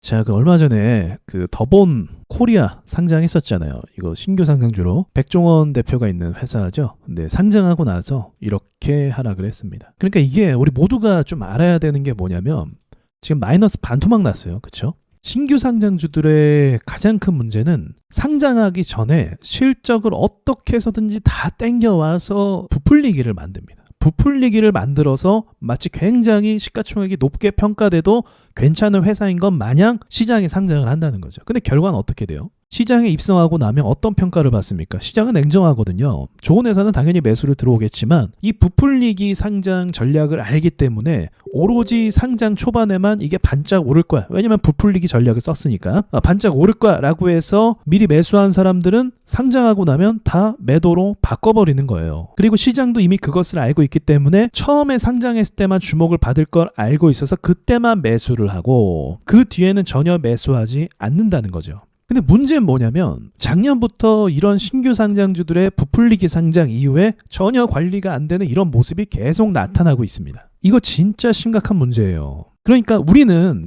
자, 그 얼마 전에 그 더본 코리아 상장했었잖아요. 이거 신규 상장주로 백종원 대표가 있는 회사죠. 근데 상장하고 나서 이렇게 하락을 했습니다. 그러니까 이게 우리 모두가 좀 알아야 되는 게 뭐냐면 지금 마이너스 반토막 났어요. 그렇죠? 신규 상장주들의 가장 큰 문제는 상장하기 전에 실적을 어떻게 해서든지 다 땡겨와서 부풀리기를 만듭니다. 부풀리기를 만들어서 마치 굉장히 시가총액이 높게 평가돼도 괜찮은 회사인 것 마냥 시장에 상장을 한다는 거죠. 근데 결과는 어떻게 돼요? 시장에 입성하고 나면 어떤 평가를 받습니까? 시장은 냉정하거든요. 좋은 회사는 당연히 매수를 들어오겠지만 이 부풀리기 상장 전략을 알기 때문에 오로지 상장 초반에만 이게 반짝 오를 거야. 왜냐면 부풀리기 전략을 썼으니까. 반짝 오를 거야 라고 해서 미리 매수한 사람들은 상장하고 나면 다 매도로 바꿔버리는 거예요. 그리고 시장도 이미 그것을 알고 있기 때문에 처음에 상장했을 때만 주목을 받을 걸 알고 있어서 그때만 매수를 하고 그 뒤에는 전혀 매수하지 않는다는 거죠. 근데 문제는 뭐냐면 작년부터 이런 신규 상장주들의 부풀리기 상장 이후에 전혀 관리가 안 되는 이런 모습이 계속 나타나고 있습니다. 이거 진짜 심각한 문제예요. 그러니까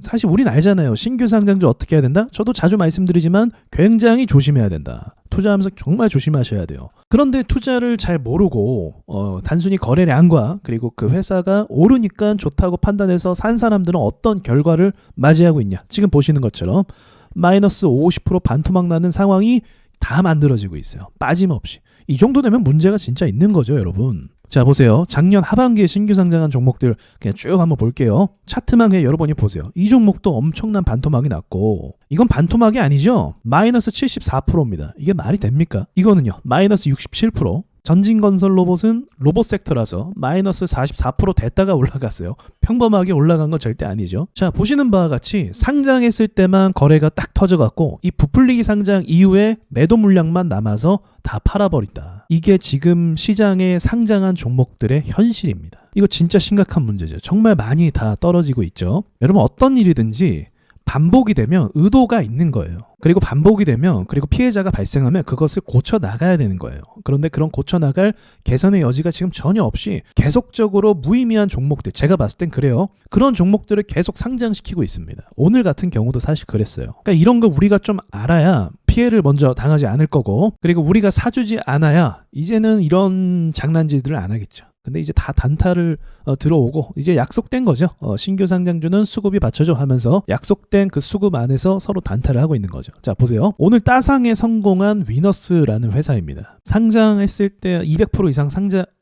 사실 우리는 알잖아요. 신규 상장주 어떻게 해야 된다? 저도 자주 말씀드리지만 굉장히 조심해야 된다. 투자하면서 정말 조심하셔야 돼요. 그런데 투자를 잘 모르고 단순히 거래량과 그리고 그 회사가 오르니까 좋다고 판단해서 산 사람들은 어떤 결과를 맞이하고 있냐. 지금 보시는 것처럼 마이너스 50% 반토막 나는 상황이 다 만들어지고 있어요. 빠짐없이. 이 정도 되면 문제가 진짜 있는 거죠, 여러분. 자, 보세요. 작년 하반기에 신규 상장한 종목들 그냥 쭉 한번 볼게요. 차트만 그냥 여러분이 보세요. 이 종목도 엄청난 반토막이 났고 이건 반토막이 아니죠. 마이너스 74%입니다. 이게 말이 됩니까? 이거는요. 마이너스 67%. 전진건설 로봇은 로봇 섹터라서 마이너스 44% 됐다가 올라갔어요. 평범하게 올라간 건 절대 아니죠. 자, 보시는 바와 같이 상장했을 때만 거래가 딱 터져갖고 이 부풀리기 상장 이후에 매도 물량만 남아서 다 팔아버린다. 이게 지금 시장에 상장한 종목들의 현실입니다. 이거 진짜 심각한 문제죠. 정말 많이 다 떨어지고 있죠. 여러분 어떤 일이든지 반복이 되면 의도가 있는 거예요. 그리고 반복이 되면 그리고 피해자가 발생하면 그것을 고쳐 나가야 되는 거예요. 그런데 그런 고쳐 나갈 개선의 여지가 지금 전혀 없이 계속적으로 무의미한 종목들, 제가 봤을 땐 그래요. 그런 종목들을 계속 상장시키고 있습니다. 오늘 같은 경우도 사실 그랬어요. 그러니까 이런 거 우리가 좀 알아야 피해를 먼저 당하지 않을 거고 그리고 우리가 사주지 않아야 이제는 이런 장난질들을 안 하겠죠. 근데 이제 다 단타를 들어오고 이제 약속된 거죠. 신규 상장주는 수급이 받쳐줘 하면서 약속된 그 수급 안에서 서로 단타를 하고 있는 거죠. 자, 보세요. 오늘 따상에 성공한 위너스라는 회사입니다. 상장했을 때 200% 이상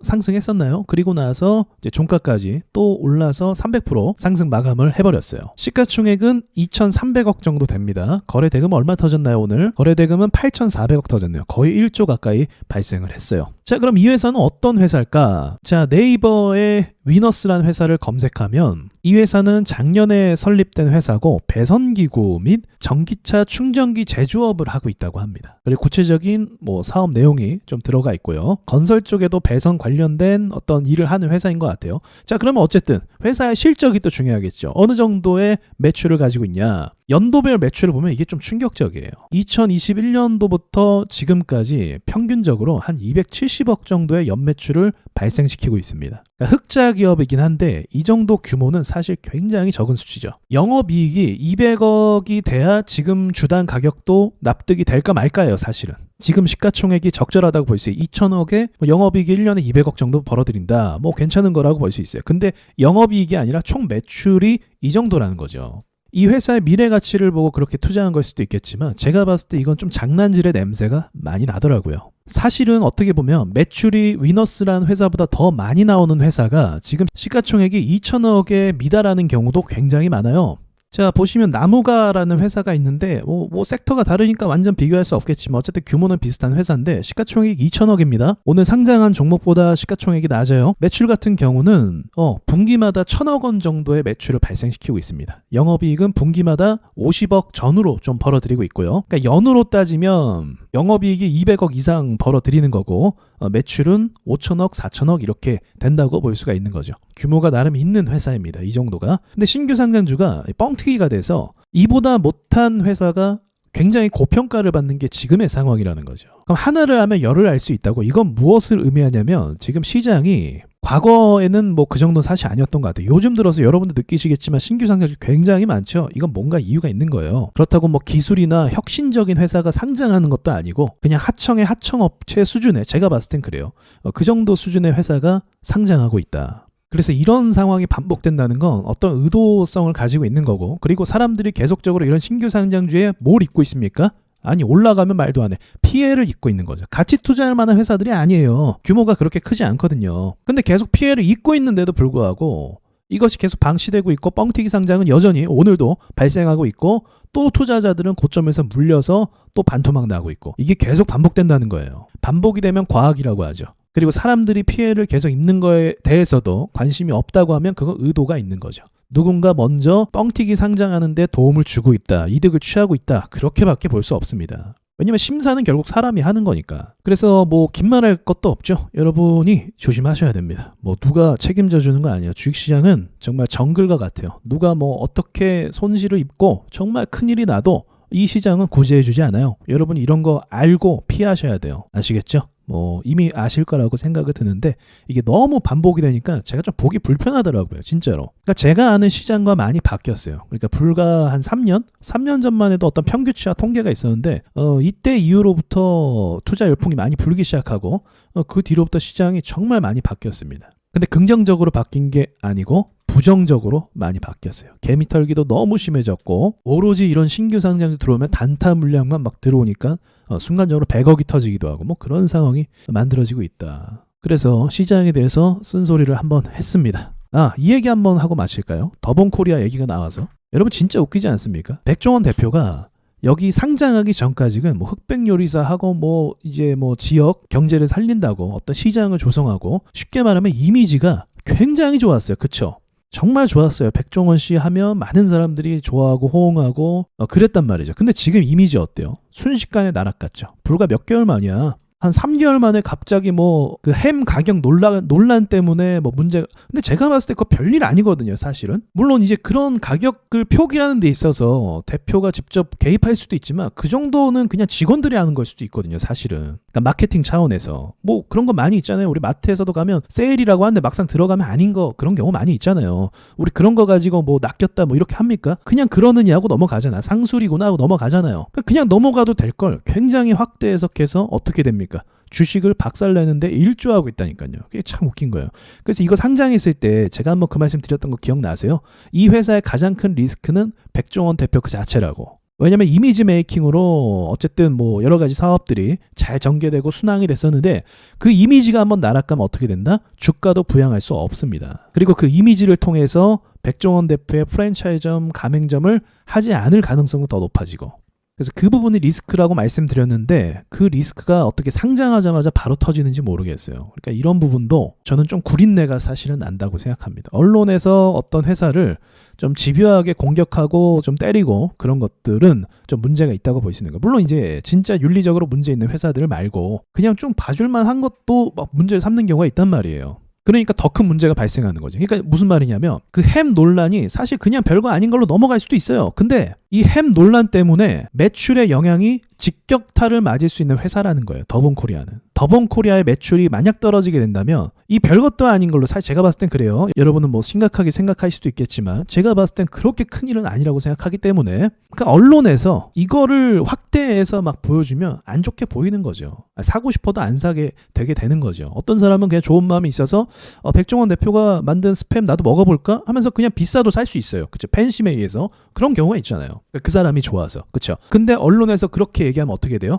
상승했었나요? 그리고 나서 이제 종가까지 또 올라서 300% 상승 마감을 해버렸어요. 시가총액은 2,300억 정도 됩니다. 거래대금 얼마 터졌나요 오늘? 거래대금은 8,400억 터졌네요. 거의 1조 가까이 발생을 했어요. 자, 그럼 이 회사는 어떤 회사일까? 자, 네이버에 위너스라는 회사를 검색하면 이 회사는 작년에 설립된 회사고 배선기구 및 전기차 충전기 제조업을 하고 있다고 합니다. 그리고 구체적인 사업 내용이 좀 들어가 있고요. 건설 쪽에도 배선 관련된 어떤 일을 하는 회사인 것 같아요. 자, 그러면 어쨌든 회사의 실적이 또 중요하겠죠. 어느 정도의 매출을 가지고 있냐. 연도별 매출을 보면 이게 좀 충격적이에요. 2021년도부터 지금까지 평균적으로 한 270억 정도의 연매출을 발생시키고 있습니다. 그러니까 흑자 기업이긴 한데 이 정도 규모는 사실 굉장히 적은 수치죠. 영업이익이 200억이 돼야 지금 주당 가격도 납득이 될까 말까예요, 사실은. 지금 시가총액이 적절하다고 볼 수 있어요. 2천억에 영업이익이 1년에 200억 정도 벌어들인다. 괜찮은 거라고 볼 수 있어요. 근데 영업이익이 아니라 총 매출이 이 정도라는 거죠. 이 회사의 미래 가치를 보고 그렇게 투자한 걸 수도 있겠지만 제가 봤을 때 이건 좀 장난질의 냄새가 많이 나더라고요. 사실은 어떻게 보면 매출이 위너스라는 회사보다 더 많이 나오는 회사가 지금 시가총액이 2천억에 미달하는 경우도 굉장히 많아요. 자, 보시면 나무가라는 회사가 있는데 섹터가 다르니까 완전 비교할 수 없겠지만 어쨌든 규모는 비슷한 회사인데 시가총액 2천억입니다. 오늘 상장한 종목보다 시가총액이 낮아요. 매출 같은 경우는 분기마다 1,000억 원 정도의 매출을 발생시키고 있습니다. 영업이익은 분기마다 50억 전후로 좀 벌어들이고 있고요. 그러니까 연으로 따지면 영업이익이 200억 이상 벌어들이는 거고 매출은 5천억, 4천억 이렇게 된다고 볼 수가 있는 거죠. 규모가 나름 있는 회사입니다. 이 정도가. 근데 신규 상장주가 뻥튀기가 돼서 이보다 못한 회사가 굉장히 고평가를 받는 게 지금의 상황이라는 거죠. 그럼 하나를 하면 열을 알 수 있다고 이건 무엇을 의미하냐면 지금 시장이 과거에는 뭐 그 정도는 사실 아니었던 것 같아요. 요즘 들어서 여러분들 느끼시겠지만 신규 상장이 굉장히 많죠. 이건 뭔가 이유가 있는 거예요. 그렇다고 뭐 기술이나 혁신적인 회사가 상장하는 것도 아니고 그냥 하청의 하청업체 수준의, 제가 봤을 땐 그래요. 그 정도 수준의 회사가 상장하고 있다. 그래서 이런 상황이 반복된다는 건 어떤 의도성을 가지고 있는 거고, 그리고 사람들이 계속적으로 이런 신규 상장주에 뭘 입고 있습니까? 아니, 올라가면 말도 안 해. 피해를 입고 있는 거죠. 같이 투자할 만한 회사들이 아니에요. 규모가 그렇게 크지 않거든요. 근데 계속 피해를 입고 있는데도 불구하고 이것이 계속 방치되고 있고, 뻥튀기 상장은 여전히 오늘도 발생하고 있고, 또 투자자들은 고점에서 물려서 또 반토막 나고 있고, 이게 계속 반복된다는 거예요. 반복이 되면 과학이라고 하죠. 그리고 사람들이 피해를 계속 입는 거에 대해서도 관심이 없다고 하면 그건 의도가 있는 거죠. 누군가 먼저 뻥튀기 상장하는 데 도움을 주고 있다, 이득을 취하고 있다, 그렇게밖에 볼 수 없습니다. 왜냐면 심사는 결국 사람이 하는 거니까. 그래서 뭐 긴 말할 것도 없죠. 여러분이 조심하셔야 됩니다. 뭐 누가 책임져 주는 거 아니에요. 주식시장은 정말 정글과 같아요. 누가 뭐 어떻게 손실을 입고 정말 큰일이 나도 이 시장은 구제해 주지 않아요. 여러분이 이런 거 알고 피하셔야 돼요. 아시겠죠? 뭐 이미 아실 거라고 생각이 드는데 이게 너무 반복이 되니까 제가 좀 보기 불편하더라고요, 진짜로. 그러니까 제가 아는 시장과 많이 바뀌었어요. 그러니까 불과 한 3년 전만 해도 어떤 평균치와 통계가 있었는데 이때 이후로부터 투자 열풍이 많이 불기 시작하고 그 뒤로부터 시장이 정말 많이 바뀌었습니다. 근데 긍정적으로 바뀐 게 아니고 부정적으로 많이 바뀌었어요. 개미털기도 너무 심해졌고, 오로지 이런 신규 상장이 들어오면 단타 물량만 막 들어오니까 순간적으로 100억이 터지기도 하고 뭐 그런 상황이 만들어지고 있다. 그래서 시장에 대해서 쓴소리를 한번 했습니다. 이 얘기 한번 하고 마칠까요? 더본코리아 얘기가 나와서. 여러분 진짜 웃기지 않습니까? 백종원 대표가 여기 상장하기 전까지는 뭐 흑백요리사하고 뭐 이제 뭐 지역 경제를 살린다고 어떤 시장을 조성하고, 쉽게 말하면 이미지가 굉장히 좋았어요. 그쵸? 정말 좋았어요. 백종원 씨 하면 많은 사람들이 좋아하고 호응하고 그랬단 말이죠. 근데 지금 이미지 어때요? 순식간에 나락갔죠. 불과 몇 개월 만이야. 한 3개월 만에 갑자기 뭐 그 햄 가격 논란 때문에 뭐 문제가, 근데 제가 봤을 때 그거 별일 아니거든요, 사실은. 물론 이제 그런 가격을 표기하는 데 있어서 대표가 직접 개입할 수도 있지만 그 정도는 그냥 직원들이 하는 걸 수도 있거든요, 사실은. 그러니까 마케팅 차원에서 뭐 그런 거 많이 있잖아요. 우리 마트에서도 가면 세일이라고 하는데 막상 들어가면 아닌 거, 그런 경우 많이 있잖아요. 우리 그런 거 가지고 뭐 낚였다 뭐 이렇게 합니까? 그냥 그러느니 하고 넘어가잖아. 상술이구나 하고 넘어가잖아요. 그냥 넘어가도 될 걸 굉장히 확대 해석해서 어떻게 됩니까? 주식을 박살내는데 일조하고 있다니까요. 그게 참 웃긴 거예요. 그래서 이거 상장했을 때 제가 한번 그 말씀 드렸던 거 기억나세요? 이 회사의 가장 큰 리스크는 백종원 대표 그 자체라고. 왜냐면 이미지 메이킹으로 어쨌든 뭐 여러 가지 사업들이 잘 전개되고 순항이 됐었는데, 그 이미지가 한번 나락가면 어떻게 된다? 주가도 부양할 수 없습니다. 그리고 그 이미지를 통해서 백종원 대표의 프랜차이점 가맹점을 하지 않을 가능성도 더 높아지고, 그래서 그 부분이 리스크라고 말씀드렸는데 그 리스크가 어떻게 상장하자마자 바로 터지는지 모르겠어요. 그러니까 이런 부분도 저는 좀 구린내가 사실은 난다고 생각합니다. 언론에서 어떤 회사를 좀 집요하게 공격하고 좀 때리고 그런 것들은 좀 문제가 있다고 볼 수 있는 거예요. 물론 이제 진짜 윤리적으로 문제 있는 회사들 말고 그냥 좀 봐줄만 한 것도 막 문제를 삼는 경우가 있단 말이에요. 그러니까 더 큰 문제가 발생하는 거죠. 그러니까 무슨 말이냐면 그 햄 논란이 사실 그냥 별거 아닌 걸로 넘어갈 수도 있어요. 근데 이 햄 논란 때문에 매출의 영향이 직격탄을 맞을 수 있는 회사라는 거예요. 더본코리아는. 더본코리아의 매출이 만약 떨어지게 된다면 이 별것도 아닌 걸로, 사실 제가 봤을 땐 그래요. 여러분은 뭐 심각하게 생각할 수도 있겠지만 제가 봤을 땐 그렇게 큰 일은 아니라고 생각하기 때문에, 그러니까 언론에서 이거를 확대해서 막 보여주면 안 좋게 보이는 거죠. 사고 싶어도 안 사게 되게 되는 거죠. 어떤 사람은 그냥 좋은 마음이 있어서 백종원 대표가 만든 스팸 나도 먹어볼까 하면서 그냥 비싸도 살 수 있어요. 그쵸? 팬심에 의해서 그런 경우가 있잖아요. 그 사람이 좋아서. 그쵸? 근데 언론에서 그렇게 얘기하면 어떻게 돼요?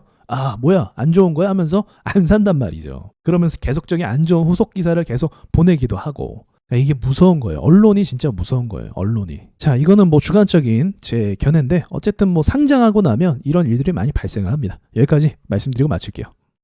뭐야 안 좋은 거야 하면서 안 산단 말이죠. 그러면서 계속적인 안 좋은 후속 기사를 계속 보내기도 하고. 이게 무서운 거예요. 언론이 진짜 무서운 거예요. 언론이. 자, 이거는 뭐 주관적인 제 견해인데 어쨌든 뭐 상장하고 나면 이런 일들이 많이 발생을 합니다. 여기까지 말씀드리고 마칠게요.